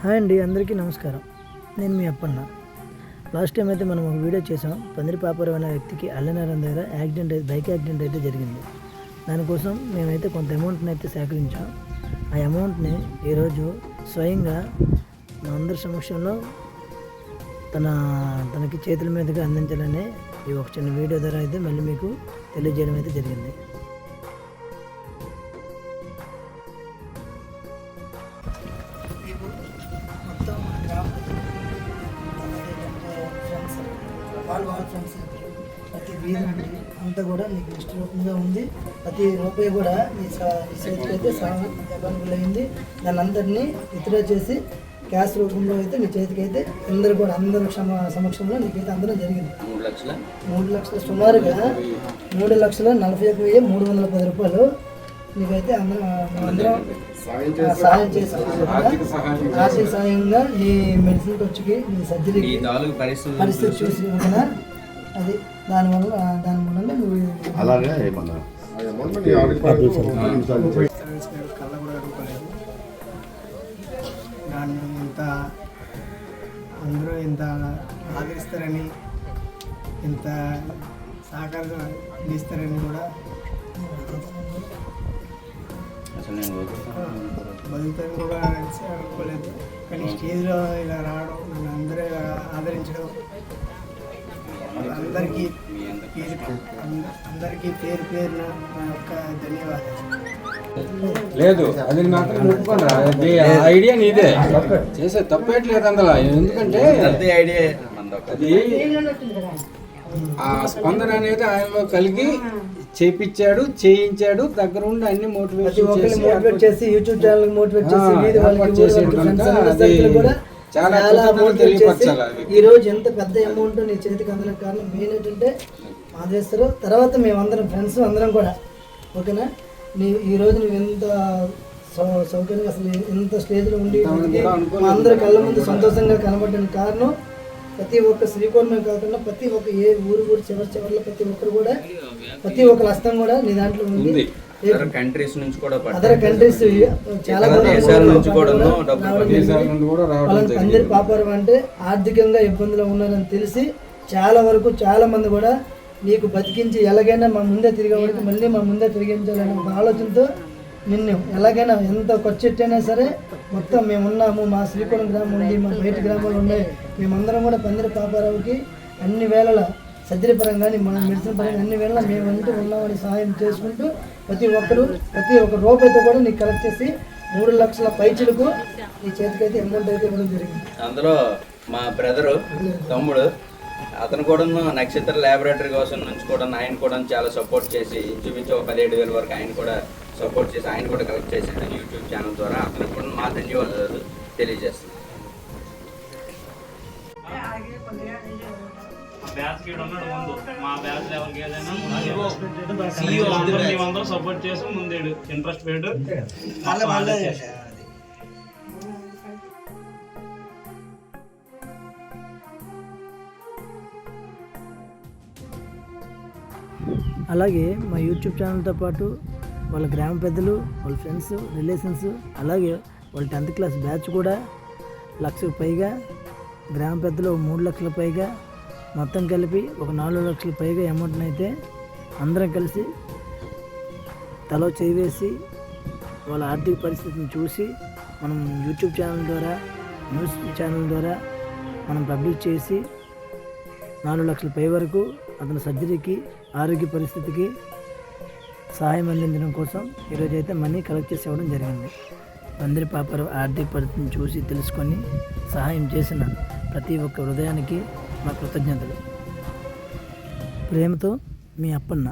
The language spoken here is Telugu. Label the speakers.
Speaker 1: హాయ్ అండి, అందరికీ నమస్కారం. నేను మీ అప్పన్న. లాస్ట్ టైం అయితే మనం ఒక వీడియో చేసాం. పందిరి పాపారావు అనే వ్యక్తికి అల్లనారం దగ్గర బైక్ యాక్సిడెంట్ అయితే జరిగింది. దానికోసం మేమైతే కొంత అమౌంట్ని అయితే సేకరించాం. ఆ అమౌంట్ని ఈరోజు స్వయంగా మా అందరి సమక్షంలో తనకి చేతుల మీదుగా అందించాలని ఈ ఒక చిన్న వీడియో ద్వారా అయితే మళ్ళీ మీకు తెలియజేయడం అయితే జరిగింది. ఫ్రెండ్స్ ప్రతి వీధి నుండి అంతా కూడా నీకు లిస్ట్ రూపంగా ఉంది. ప్రతి రూపాయి కూడా ఈ చేతికి అయితే అవైలబుల్ అయింది. దాని అందరినీ విత్డ్రా చేసి క్యాష్ రూపంలో అయితే నీ చేతికి అయితే అందరు సమక్షంలో నీకైతే అందడం జరిగింది. 3 లక్షల సుమారుగా 3,41,310 రూపాయలు నీకైతే అందరం సహాయం చేసి ఆర్థిక సాయంగా నీ మెడిసిన్ ఖర్చుకి నీ సర్జరీకి పరిస్థితి చూసి కదా అది దాని మూలంగా నువ్వు అలాగే
Speaker 2: దాన్ని ఇంత అందరూ ఇంత ఆదరిస్తారని ఇంత సహకారం అందిస్తారని కూడా బతుకుతాను కూడా అనుకోలేదు. కానీ స్టేజ్లో ఇలా రావడం, నన్ను అందరూ ఆదరించడం, అందరికీ పేరు పేరున నా యొక్క ధన్యవాదాలు.
Speaker 3: లేదు అది మాత్రం ఒప్పుకోరా, ఐడియా నీదే, చేసే తప్పేట్లేదు అందులో. ఎందుకంటే అది ఆ స్పందన అనేది ఆయనలో కలిగి చేయించాడు, చేయించాడు, దగ్గర ఉండి అన్ని మోటివేట్
Speaker 1: చేసి యూట్యూబ్ ఛానల్ మోటివేట్ చేసి కూడా చాలా ఈ రోజు ఎంత పెద్ద అమౌంట్ నీ చేతికి అందడం కారణం మెయిన్ ఏంటంటే మాదేస్తారు. తర్వాత మేమందరం ఫ్రెండ్స్ అందరం కూడా ఓకేనా. ఈ రోజు నువ్వు ఎంత సౌకర్యంగా అసలు ఎంత స్టేజ్లో ఉండి మా అందరి కళ్ళ ముందు సంతోషంగా కనబడడానికి కారణం ప్రతి ఒక్క శ్రీకోణమే కాకుండా ప్రతి ఒక్క ఏ ఊరు చివరిలో ప్రతి ఒక్కరు కూడా ప్రతి ఒక్కరి హస్తం కూడా నీ దాంట్లో ఉంది.
Speaker 4: అదర్ కంట్రీస్
Speaker 1: చాలా పందిరి పాపారావు అంటే ఆర్థికంగా ఇబ్బందులు ఉన్నారని తెలిసి చాలా మంది కూడా నీకు బతికించి ఎలాగైనా మా ముందే తిరిగేవాడికి మళ్ళీ మా ముందే తిరిగించాలనే ఒక ఆలోచనతో నిన్ను ఎలాగైనా ఎంత ఖర్చు పెట్టైనా సరే మొత్తం మేమున్నాము, మా శ్రీకోణం గ్రామం ఉంది, మా బయట గ్రామాలు ఉన్నాయి, మేమందరం కూడా పందిరి పాపారావుకి అన్ని వేళల సర్జరీ పరంగా మా మెడిసిన్ పరంగా అన్ని వేళ మేమంటూ ఉన్నామని సహాయం చేసుకుంటూ ప్రతి ఒక్క రూపాయితో కూడా నీకు కలెక్ట్ చేసి 3 లక్షల పైచలకు నీ చేతికైతే అమౌంట్ అయితే ఇవ్వడం జరిగింది.
Speaker 4: అందులో మా బ్రదరు తమ్ముడు అతను కూడా నక్షత్ర ల్యాబొరేటరీ కోసం నుంచి కూడా ఆయన కూడా చాలా సపోర్ట్ చేసి ఇంచుమించు 17,000 వరకు ఆయన కూడా సపోర్ట్ చేసి ఆయన కూడా కలెక్ట్ చేశాడు యూట్యూబ్ ఛానల్ ద్వారా. అతనికి కూడా మా ధన్యవాదాలు తెలియజేస్తాను.
Speaker 5: సపోర్ట్ చేసి ముందేడు ఇంట్రెస్ట్ పెట్టు.
Speaker 1: అలాగే మా యూట్యూబ్ ఛానల్తో పాటు వాళ్ళ గ్రామ పెద్దలు, వాళ్ళ ఫ్రెండ్స్, రిలేషన్స్, అలాగే వాళ్ళ 10th క్లాస్ బ్యాచ్ కూడా 1,00,000 పైగా, గ్రామ పెద్దలు 3 లక్షల పైగా, మొత్తం కలిపి ఒక 4 లక్షల పైగా అమౌంట్ని అయితే అందరం కలిసి తలో చేసి వాళ్ళ ఆర్థిక పరిస్థితిని చూసి మనం యూట్యూబ్ ఛానల్ ద్వారా, న్యూస్ ఛానల్ ద్వారా మనం పబ్లిష్ చేసి 4 లక్షల పై వరకు అతని సర్జరీకి, ఆరోగ్య పరిస్థితికి సహాయం అందించడం కోసం ఈరోజు అయితే మనీ కలెక్ట్ చేసి ఇవ్వడం జరిగింది. పందిరి పాపారావు ఆర్థిక పరిస్థితిని చూసి తెలుసుకొని సహాయం చేసిన ప్రతి ఒక్క హృదయానికి మా కృతజ్ఞతలు. ప్రేమతో మీ అప్పన్న.